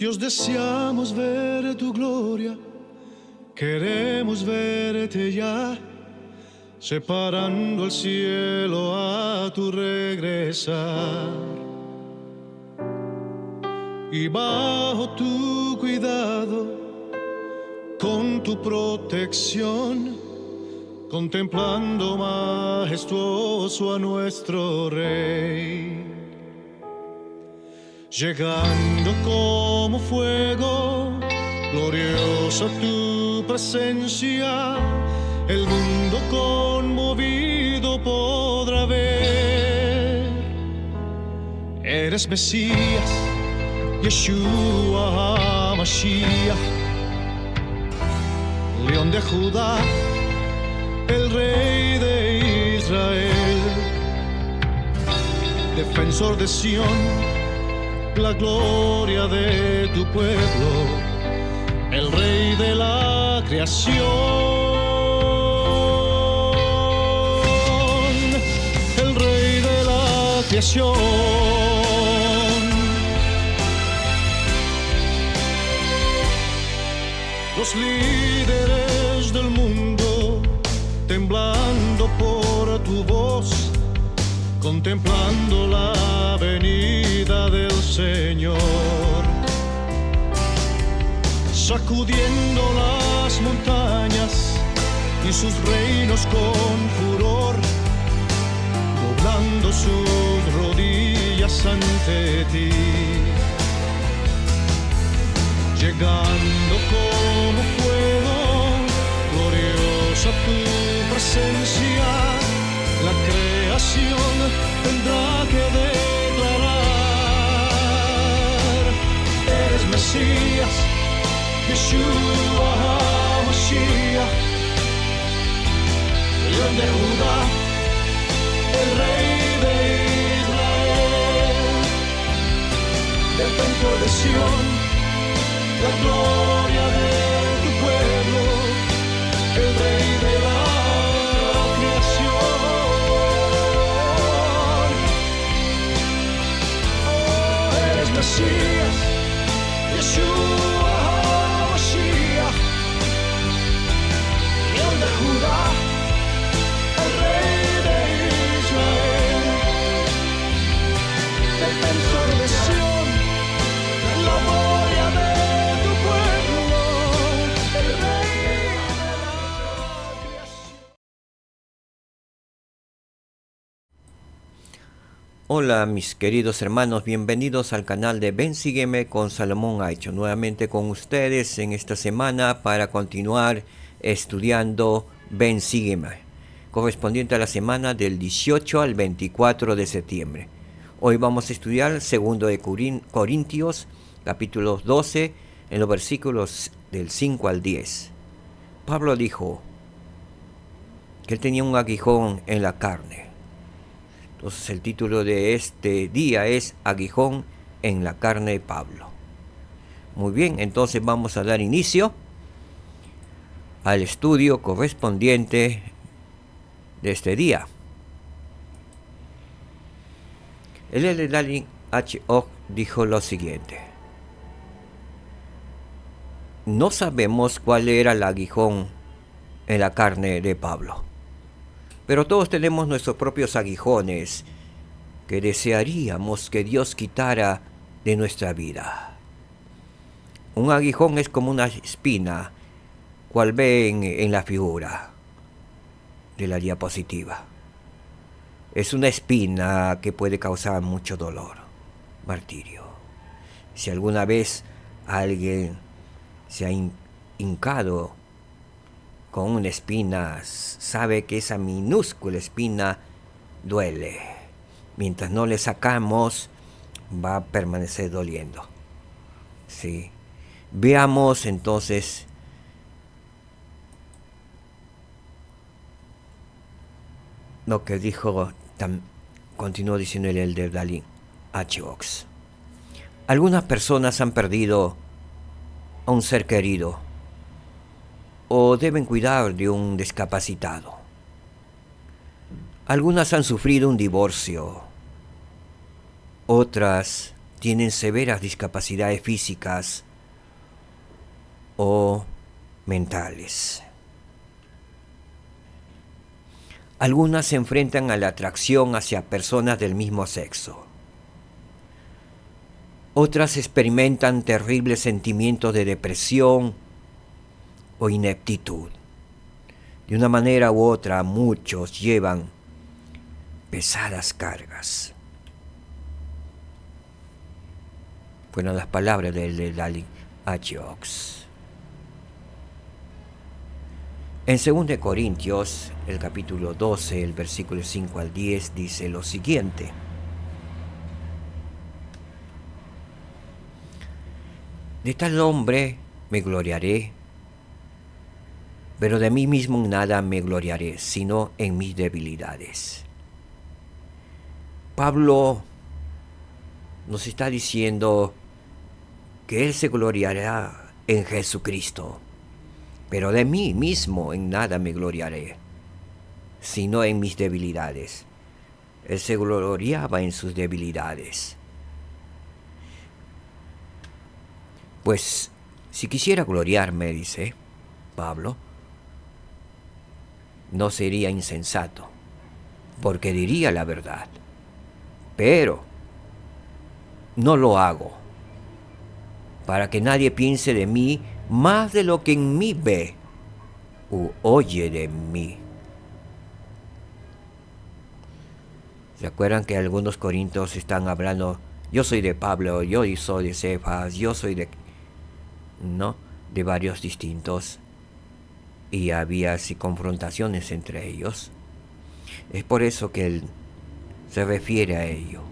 Dios, deseamos ver tu gloria, queremos verte ya, separando el cielo a tu regresar. Y bajo tu cuidado, con tu protección, contemplando majestuoso a nuestro Rey. Llegando como fuego, gloriosa tu presencia, el mundo conmovido podrá ver. Eres Mesías, Yeshua HaMashiach, León de Judá, el Rey de Israel, defensor de Sión, la gloria de tu pueblo, el Rey de la creación, el Rey de la creación. Los líderes del mundo, temblando por tu voz, contemplando la venida del Señor, sacudiendo las montañas y sus reinos con furor, doblando sus rodillas ante ti. Llegando como fuego, gloriosa tu presencia, la creación tendrá que declarar: eres Mesías, Yeshua HaMashiach, León de Judá, el Rey de Israel, defensor de Sión, la gloria de tu pueblo, el Rey de la creación. Oh, eres Mesías, Yeshua HaMashiach, León de Judá, el Rey de Israel, defensor de Sión, la gloria de Hola mis queridos hermanos, bienvenidos al canal de Ven Sígueme con Salomón Aicho, nuevamente con ustedes en esta semana para continuar estudiando Ven Sígueme, correspondiente a la semana del 18 al 24 de septiembre. Hoy vamos a estudiar 2 de Corintios, capítulo 12, en los versículos del 5 al 10. Pablo dijo que él tenía un aguijón en la carne. Entonces el título de este día es Aguijón en la carne de Pablo. Muy bien, entonces vamos a dar inicio al estudio correspondiente de este día. El Dalin H. Og dijo lo siguiente: no sabemos cuál era el aguijón en la carne de Pablo, pero todos tenemos nuestros propios aguijones que desearíamos que Dios quitara de nuestra vida. Un aguijón es como una espina, cual ven en la figura de la diapositiva. Es una espina que puede causar mucho dolor, martirio. Si alguna vez alguien se ha hincado con una espina, sabe que esa minúscula espina duele. Mientras no le sacamos, va a permanecer doliendo. Sí. Veamos entonces lo que dijo, continuó diciendo el de Dalin H. Ox. Algunas personas han perdido a un ser querido o deben cuidar de un discapacitado. Algunas han sufrido un divorcio, otras tienen severas discapacidades físicas o mentales. Algunas se enfrentan a la atracción hacia personas del mismo sexo. Otras experimentan terribles sentimientos de depresión o ineptitud. De una manera u otra, muchos llevan pesadas cargas. Fueron las palabras de Dallin H. En 2 Corintios, el capítulo 12, el versículo 5 al 10, dice lo siguiente. De tal hombre me gloriaré, pero de mí mismo en nada me gloriaré, sino en mis debilidades. Pablo nos está diciendo que él se gloriará en Jesucristo, pero de mí mismo en nada me gloriaré, sino en mis debilidades. Él se gloriaba en sus debilidades. Pues si quisiera gloriarme, dice Pablo, no sería insensato, porque diría la verdad. Pero no lo hago, para que nadie piense de mí más de lo que en mí ve u oye de mí. ¿Se acuerdan que algunos corintios están hablando? Yo soy de Pablo, yo soy de Cefas, yo soy de varios distintos, y había así confrontaciones entre ellos. Es por eso que él se refiere a ello.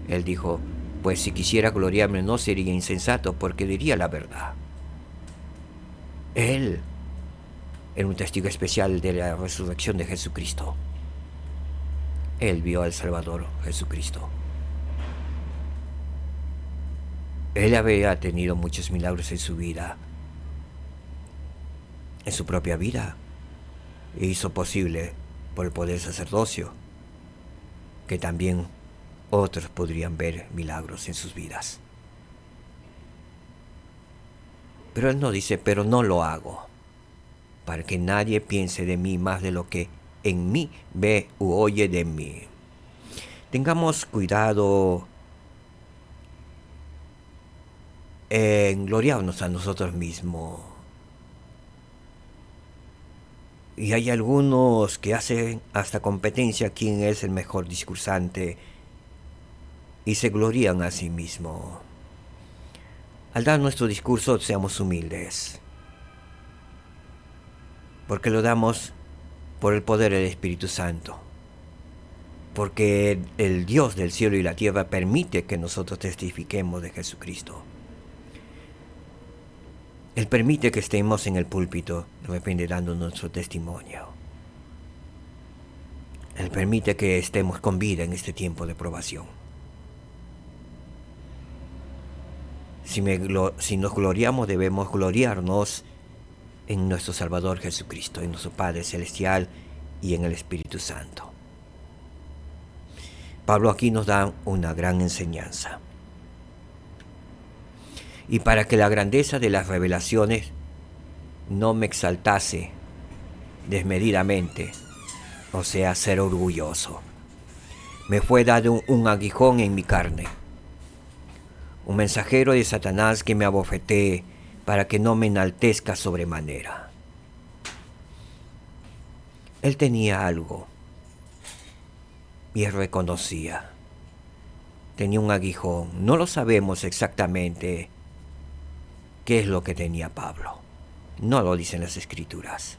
Él dijo, pues si quisiera gloriarme no sería insensato, porque diría la verdad. Él era un testigo especial de la resurrección de Jesucristo. Él vio al Salvador Jesucristo. Él había tenido muchos milagros en su vida, en su propia vida, e hizo posible por el poder del sacerdocio que también otros podrían ver milagros en sus vidas. Pero él no dice, pero no lo hago, para que nadie piense de mí más de lo que en mí ve u oye de mí. Tengamos cuidado en gloriarnos a nosotros mismos. Y hay algunos que hacen hasta competencia quién es el mejor discursante y se glorían a sí mismos. Al dar nuestro discurso seamos humildes, porque lo damos por el poder del Espíritu Santo, porque el Dios del cielo y la tierra permite que nosotros testifiquemos de Jesucristo. Él permite que estemos en el púlpito, de repente dando nuestro testimonio. Él permite que estemos con vida en este tiempo de probación. Si nos gloriamos, debemos gloriarnos en nuestro Salvador Jesucristo, en nuestro Padre Celestial y en el Espíritu Santo. Pablo aquí nos da una gran enseñanza. Y para que la grandeza de las revelaciones no me exaltase desmedidamente, o sea, ser orgulloso, me fue dado un aguijón en mi carne, un mensajero de Satanás que me abofetee para que no me enaltezca sobremanera. Él tenía algo y él reconocía. Tenía un aguijón. No lo sabemos exactamente qué es lo que tenía Pablo. No lo dicen las Escrituras.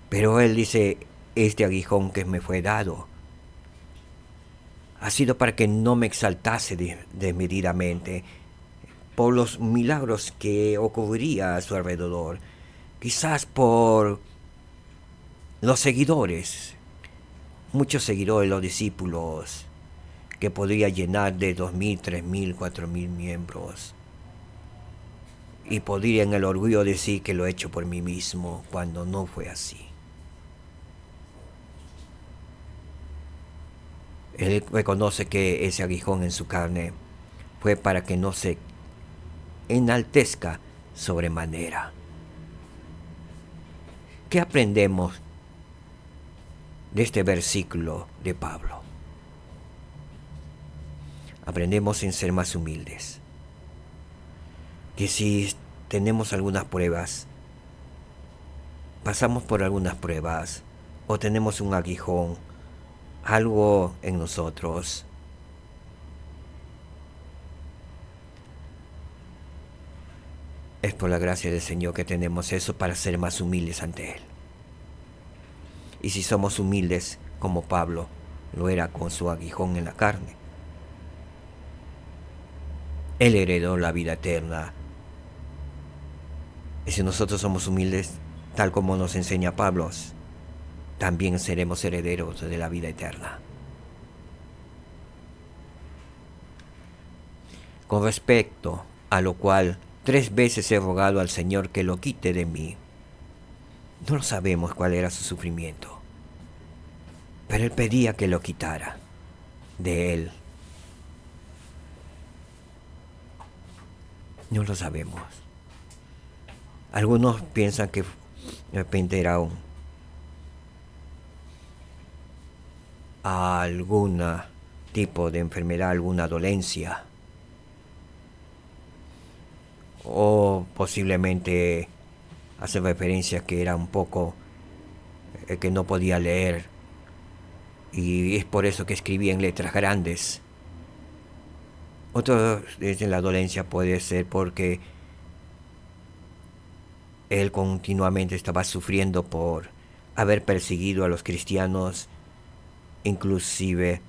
Pero él dice, este aguijón que me fue dado ha sido para que no me exaltase desmedidamente por los milagros que ocurriría a su alrededor. Quizás por los seguidores, muchos seguidores, los discípulos, que podría llenar de 2,000, 3,000, 4,000 miembros. Y podría en el orgullo decir que lo he hecho por mí mismo, cuando no fue así. Él reconoce que ese aguijón en su carne fue para que no se enaltezca sobremanera. ¿Qué aprendemos de este versículo de Pablo? Aprendemos en ser más humildes. Que si tenemos algunas pruebas, pasamos por algunas pruebas, o tenemos un aguijón, algo en nosotros, es por la gracia del Señor que tenemos eso para ser más humildes ante Él. Y si somos humildes como Pablo lo era con su aguijón en la carne, Él heredó la vida eterna. Y si nosotros somos humildes, tal como nos enseña Pablo, también seremos herederos de la vida eterna. Con respecto a lo cual 3 veces he rogado al Señor que lo quite de mí. No sabemos cuál era su sufrimiento, pero Él pedía que lo quitara de Él. No lo sabemos. Algunos piensan que de repente era algún tipo de enfermedad, alguna dolencia, o posiblemente hace referencia que era un poco que no podía leer y es por eso que escribía en letras grandes. Otro de la dolencia puede ser porque él continuamente estaba sufriendo por haber perseguido a los cristianos, inclusive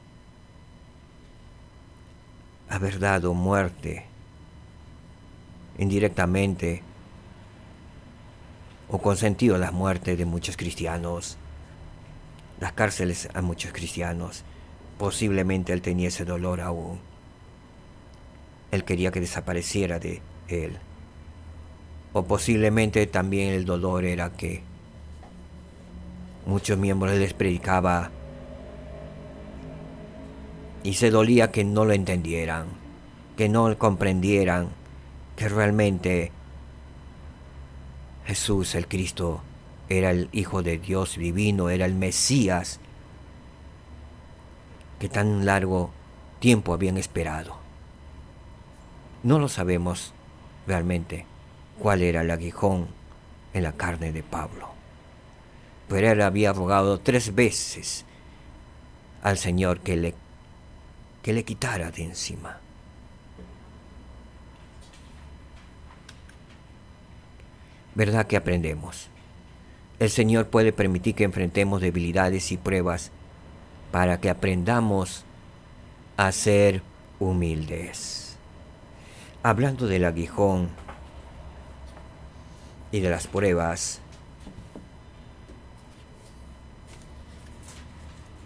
haber dado muerte indirectamente o consentido la muerte de muchos cristianos, las cárceles a muchos cristianos. Posiblemente él tenía ese dolor aún. Él quería que desapareciera de él. O posiblemente también el dolor era que muchos miembros les predicaba y se dolía que no lo entendieran, que no comprendieran que realmente Jesús, el Cristo, era el Hijo de Dios divino, era el Mesías que tan largo tiempo habían esperado. No lo sabemos realmente cuál era el aguijón en la carne de Pablo, pero él había rogado 3 veces al Señor que le quitara de encima. ¿Verdad que aprendemos? El Señor puede permitir que enfrentemos debilidades y pruebas para que aprendamos a ser humildes. Hablando del aguijón y de las pruebas,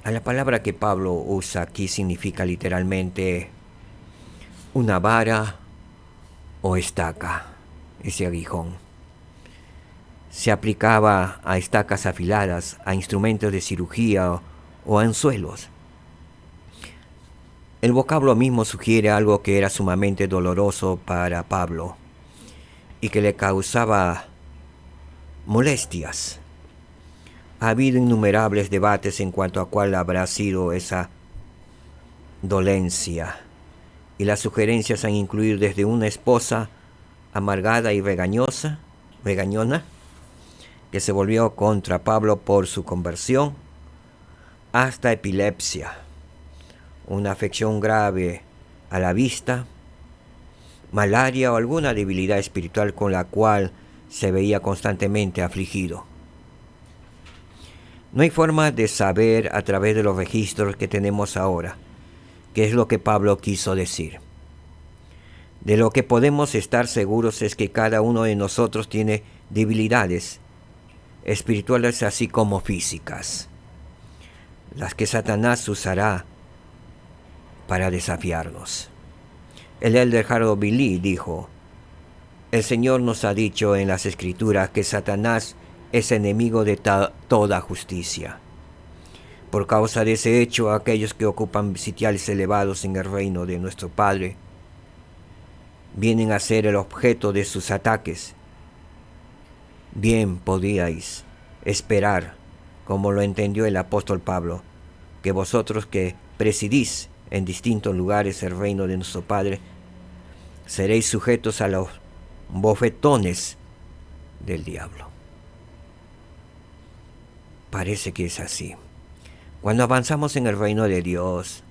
la palabra que Pablo usa aquí significa literalmente una vara o estaca, ese aguijón. Se aplicaba a estacas afiladas, a instrumentos de cirugía o a anzuelos. El vocablo mismo sugiere algo que era sumamente doloroso para Pablo y que le causaba molestias. Ha habido innumerables debates en cuanto a cuál habrá sido esa dolencia, y las sugerencias han incluido desde una esposa amargada y regañona, que se volvió contra Pablo por su conversión, hasta epilepsia, una afección grave a la vista, malaria o alguna debilidad espiritual con la cual se veía constantemente afligido. No hay forma de saber a través de los registros que tenemos ahora qué es lo que Pablo quiso decir. De lo que podemos estar seguros es que cada uno de nosotros tiene debilidades espirituales así como físicas, las que Satanás usará para desafiarnos. El elder Harold B. Lee dijo: el Señor nos ha dicho en las Escrituras que Satanás es enemigo de toda justicia. Por causa de ese hecho, aquellos que ocupan sitiales elevados en el reino de nuestro Padre vienen a ser el objeto de sus ataques. Bien podíais esperar, como lo entendió el apóstol Pablo, que vosotros que presidís en distintos lugares el reino de nuestro Padre, seréis sujetos a los bofetones del diablo. Parece que es así. Cuando avanzamos en el reino de Dios,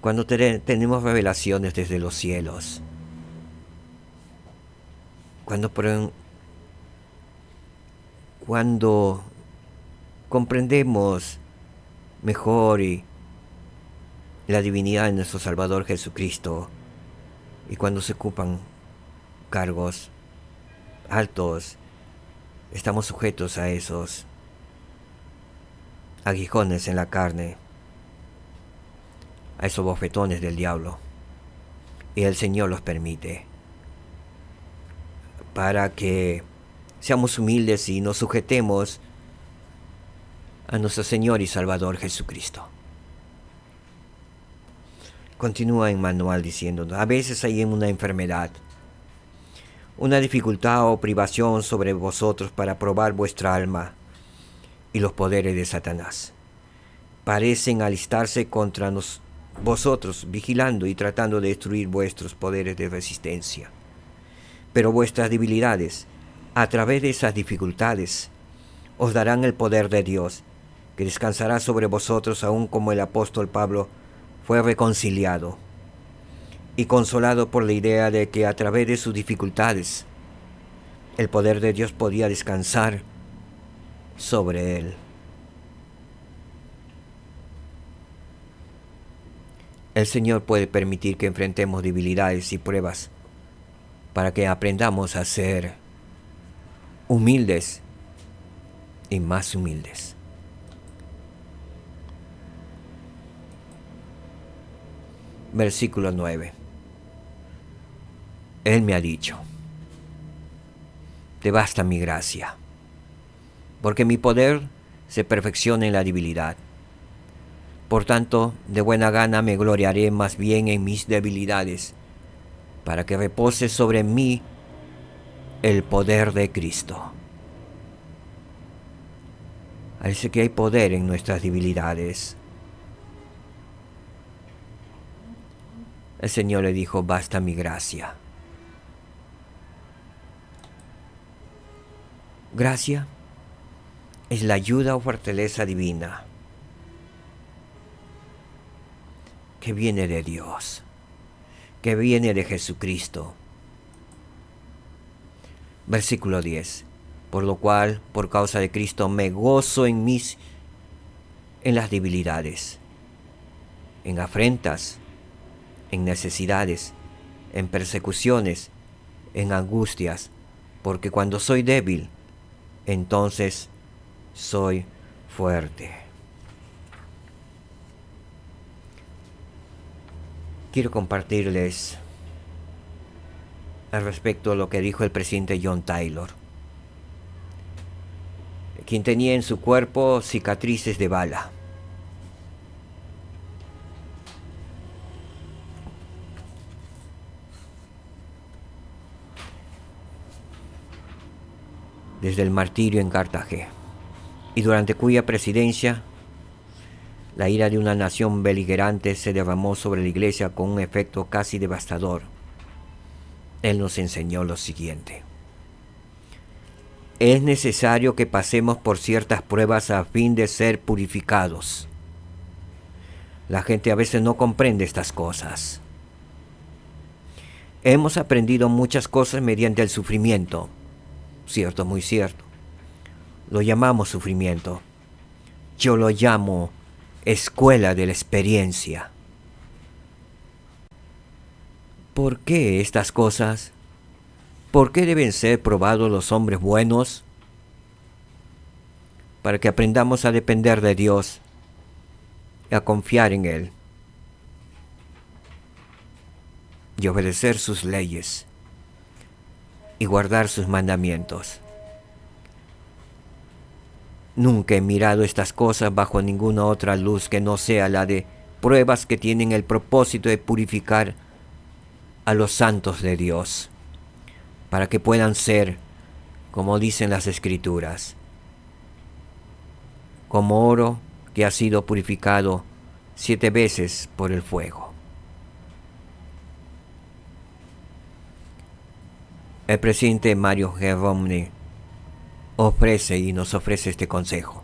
cuando tenemos revelaciones desde los cielos, cuando comprendemos mejor la divinidad de nuestro Salvador Jesucristo, y cuando se ocupan cargos altos, estamos sujetos a esos aguijones en la carne, a esos bofetones del diablo, y el Señor los permite para que seamos humildes y nos sujetemos a nuestro Señor y Salvador Jesucristo. Continúa en manual diciendo: a veces hay una enfermedad, una dificultad o privación sobre vosotros para probar vuestra alma, y los poderes de Satanás parecen alistarse contra vosotros, vigilando y tratando de destruir vuestros poderes de resistencia. Pero vuestras debilidades, a través de esas dificultades, os darán el poder de Dios, que descansará sobre vosotros, aun como el apóstol Pablo fue reconciliado y consolado por la idea de que a través de sus dificultades el poder de Dios podía descansar sobre él. El Señor puede permitir que enfrentemos debilidades y pruebas para que aprendamos a ser humildes y más humildes. Versículo 9. Él me ha dicho: te basta mi gracia, porque mi poder se perfecciona en la debilidad. Por tanto, de buena gana me gloriaré más bien en mis debilidades, para que repose sobre mí el poder de Cristo. Parece que hay poder en nuestras debilidades. El Señor le dijo: basta mi gracia. Gracia es la ayuda o fortaleza divina que viene de Dios, que viene de Jesucristo. Versículo 10. Por lo cual, por causa de Cristo, me gozo en las debilidades, en afrentas, en necesidades, en persecuciones, en angustias, porque cuando soy débil, entonces soy fuerte. Quiero compartirles al respecto de lo que dijo el presidente John Taylor, quien tenía en su cuerpo cicatrices de bala. Desde el martirio en Cartagena, y durante cuya presidencia la ira de una nación beligerante se derramó sobre la iglesia con un efecto casi devastador. Él nos enseñó lo siguiente: es necesario que pasemos por ciertas pruebas a fin de ser purificados. La gente a veces no comprende estas cosas. Hemos aprendido muchas cosas mediante el sufrimiento. Cierto, muy cierto. Lo llamamos sufrimiento. Yo lo llamo escuela de la experiencia. ¿Por qué estas cosas? ¿Por qué deben ser probados los hombres buenos? Para que aprendamos a depender de Dios y a confiar en Él y obedecer sus leyes y guardar sus mandamientos. Nunca he mirado estas cosas bajo ninguna otra luz que no sea la de pruebas que tienen el propósito de purificar a los santos de Dios, para que puedan ser, como dicen las Escrituras, como oro que ha sido purificado 7 veces por el fuego. El presidente Mario G. Romney ofrece y nos ofrece este consejo.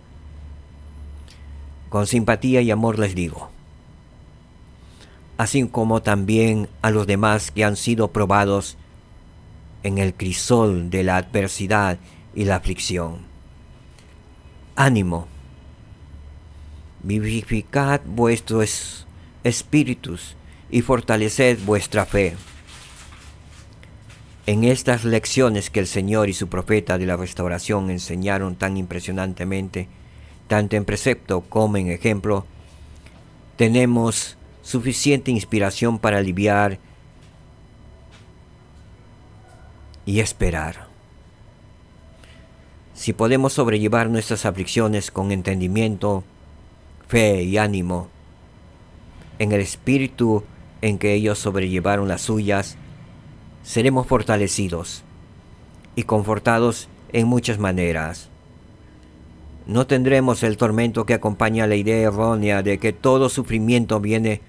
Con simpatía y amor les digo, así como también a los demás que han sido probados en el crisol de la adversidad y la aflicción. Ánimo, vivificad vuestros espíritus y fortaleced vuestra fe. En estas lecciones que el Señor y su profeta de la restauración enseñaron tan impresionantemente, tanto en precepto como en ejemplo, tenemos suficiente inspiración para aliviar y esperar. Si podemos sobrellevar nuestras aflicciones con entendimiento, fe y ánimo, en el espíritu en que ellos sobrellevaron las suyas, seremos fortalecidos y confortados en muchas maneras. No tendremos el tormento que acompaña la idea errónea de que todo sufrimiento viene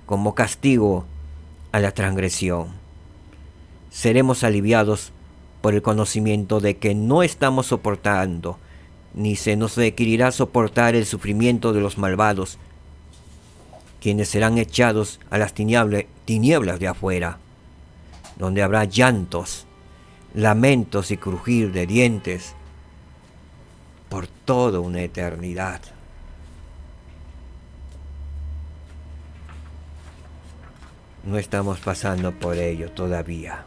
como castigo a la transgresión. Seremos aliviados por el conocimiento de que no estamos soportando, ni se nos requerirá soportar el sufrimiento de los malvados, quienes serán echados a las tinieblas de afuera, donde habrá llantos, lamentos y crujir de dientes por toda una eternidad. No estamos pasando por ello todavía.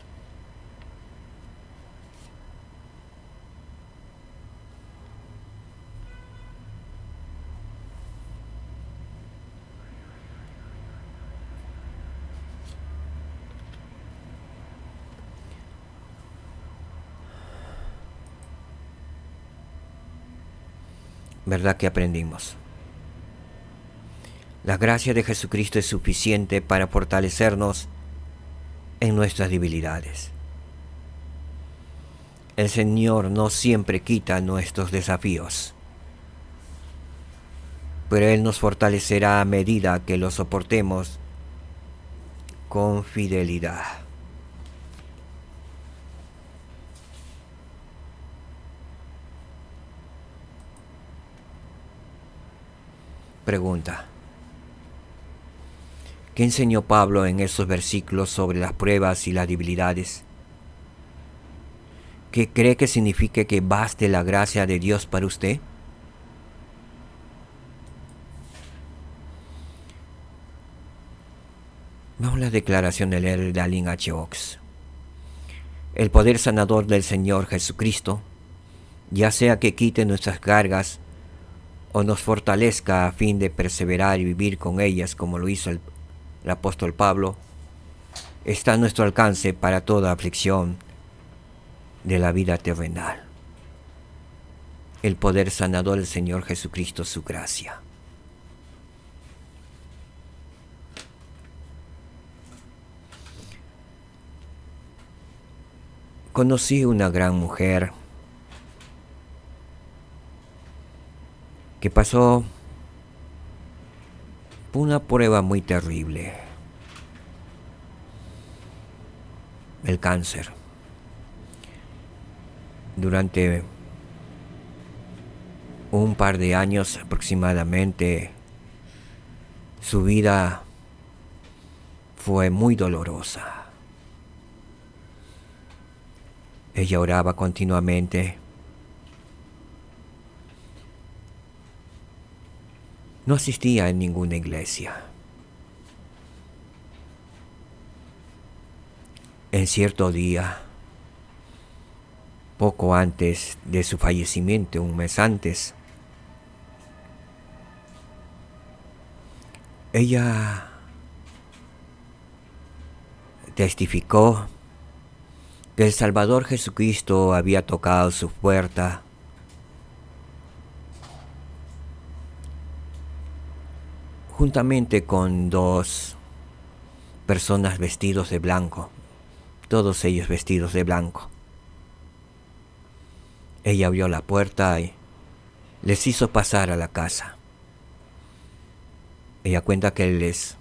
¿Verdad que aprendimos? La gracia de Jesucristo es suficiente para fortalecernos en nuestras debilidades. El Señor no siempre quita nuestros desafíos, pero Él nos fortalecerá a medida que los soportemos con fidelidad. Pregunta: ¿qué enseñó Pablo en esos versículos sobre las pruebas y las debilidades? ¿Qué cree que signifique que baste la gracia de Dios para usted? Vamos a la declaración del Elder Dallin H. Oaks. El poder sanador del Señor Jesucristo, ya sea que quite nuestras cargas o nos fortalezca a fin de perseverar y vivir con ellas como lo hizo el apóstol Pablo, está a nuestro alcance para toda aflicción de la vida terrenal. El poder sanador del Señor Jesucristo, su gracia. Conocí una gran mujer que pasó por una prueba muy terrible, el cáncer. Durante un par de años aproximadamente, su vida fue muy dolorosa. Ella oraba continuamente. No asistía a ninguna iglesia. En cierto día, poco antes de su fallecimiento, un mes antes, ella testificó que el Salvador Jesucristo había tocado su puerta, juntamente con dos personas vestidos de blanco, todos ellos vestidos de blanco. Ella abrió la puerta y les hizo pasar a la casa. Ella cuenta que les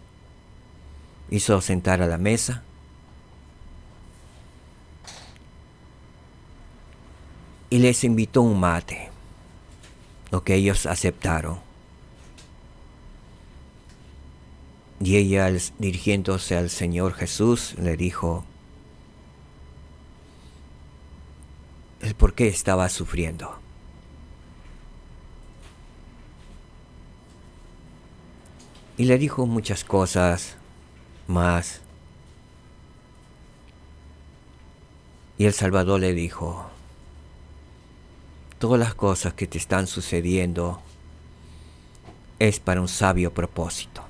hizo sentar a la mesa y les invitó un mate, lo que ellos aceptaron. Y ella, dirigiéndose al Señor Jesús, le dijo el por qué estaba sufriendo. Y le dijo muchas cosas más. Y el Salvador le dijo: todas las cosas que te están sucediendo es para un sabio propósito.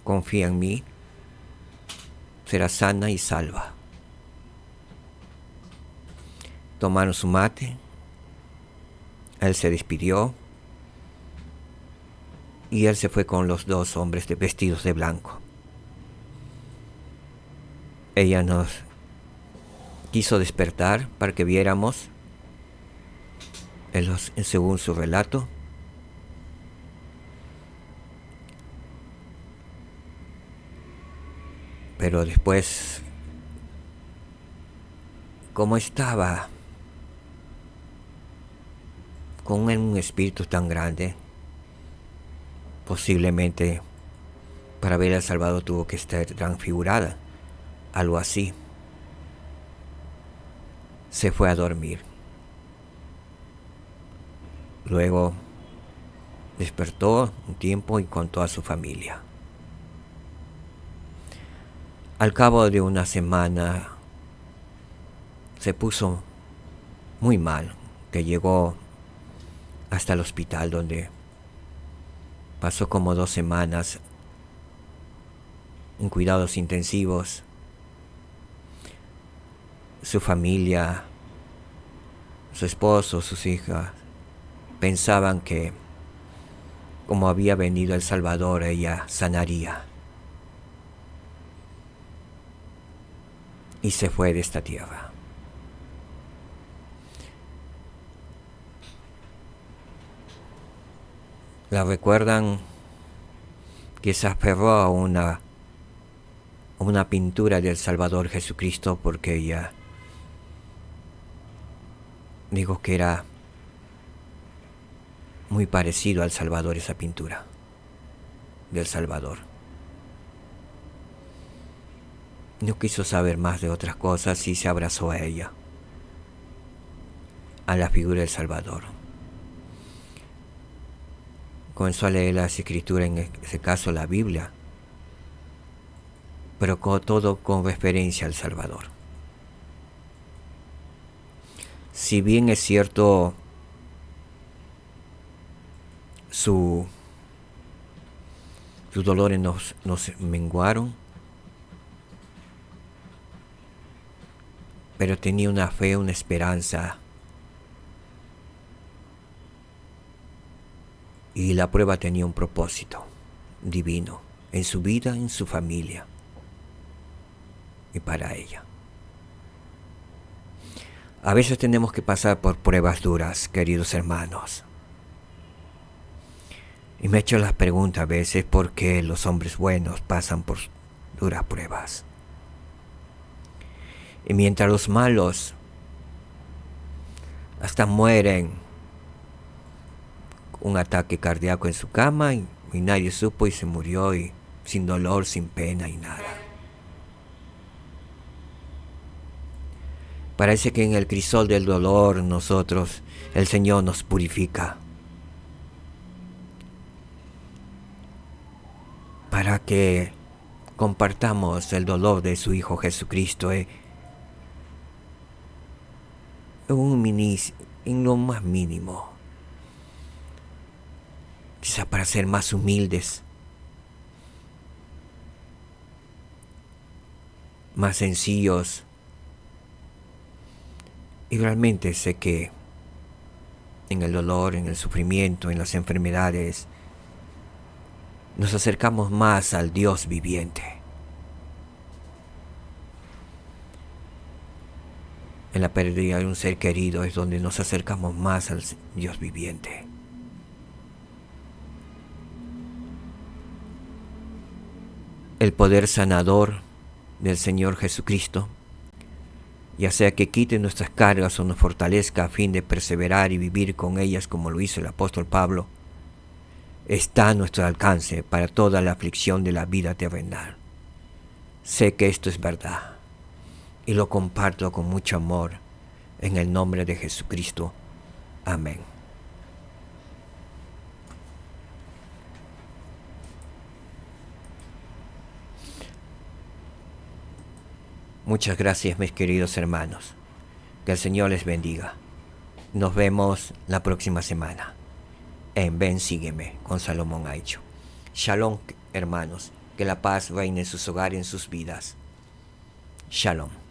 Confía en mí, serás sana y salva. Tomaron su mate, él se despidió y él se fue con los dos hombres vestidos de blanco. Ella nos quiso despertar para que viéramos, según su relato, pero después, como estaba con un espíritu tan grande, posiblemente para ver al Salvador tuvo que estar transfigurada, algo así. Se fue a dormir. Luego despertó un tiempo y contó a su familia. Al cabo de una semana se puso muy mal, que llegó hasta el hospital, donde pasó como 2 semanas en cuidados intensivos. Su familia, su esposo, sus hijas, pensaban que como había venido el Salvador, ella sanaría. Y se fue de esta tierra. La recuerdan que se aferró a una pintura del Salvador Jesucristo, porque ella dijo que era muy parecido al Salvador, esa pintura del Salvador. No quiso saber más de otras cosas y se abrazó a ella, a la figura del Salvador. Comenzó a leer las escrituras, en ese caso la Biblia, pero todo con referencia al Salvador. Si bien es cierto, sus dolores nos menguaron, pero tenía una fe, una esperanza, y la prueba tenía un propósito divino en su vida, en su familia y para ella. A veces tenemos que pasar por pruebas duras, queridos hermanos. Y me he hecho la pregunta a veces por qué los hombres buenos pasan por duras pruebas. Y mientras los malos hasta mueren un ataque cardíaco en su cama y nadie supo y se murió, y sin dolor, sin pena y nada. Parece que en el crisol del dolor nosotros, el Señor nos purifica para que compartamos el dolor de su Hijo Jesucristo en lo más mínimo, quizá para ser más humildes, más sencillos. Y realmente sé que en el dolor, en el sufrimiento, en las enfermedades, nos acercamos más al Dios viviente. En la pérdida de un ser querido es donde nos acercamos más al Dios viviente. El poder sanador del Señor Jesucristo, ya sea que quite nuestras cargas o nos fortalezca a fin de perseverar y vivir con ellas como lo hizo el apóstol Pablo, está a nuestro alcance para toda la aflicción de la vida terrenal. Sé que esto es verdad y lo comparto con mucho amor en el nombre de Jesucristo. Amén. Muchas gracias, mis queridos hermanos. Que el Señor les bendiga. Nos vemos la próxima semana en Ven, Sígueme con Salomón Aicho. Shalom, hermanos. Que la paz reine en sus hogares, en sus vidas. Shalom.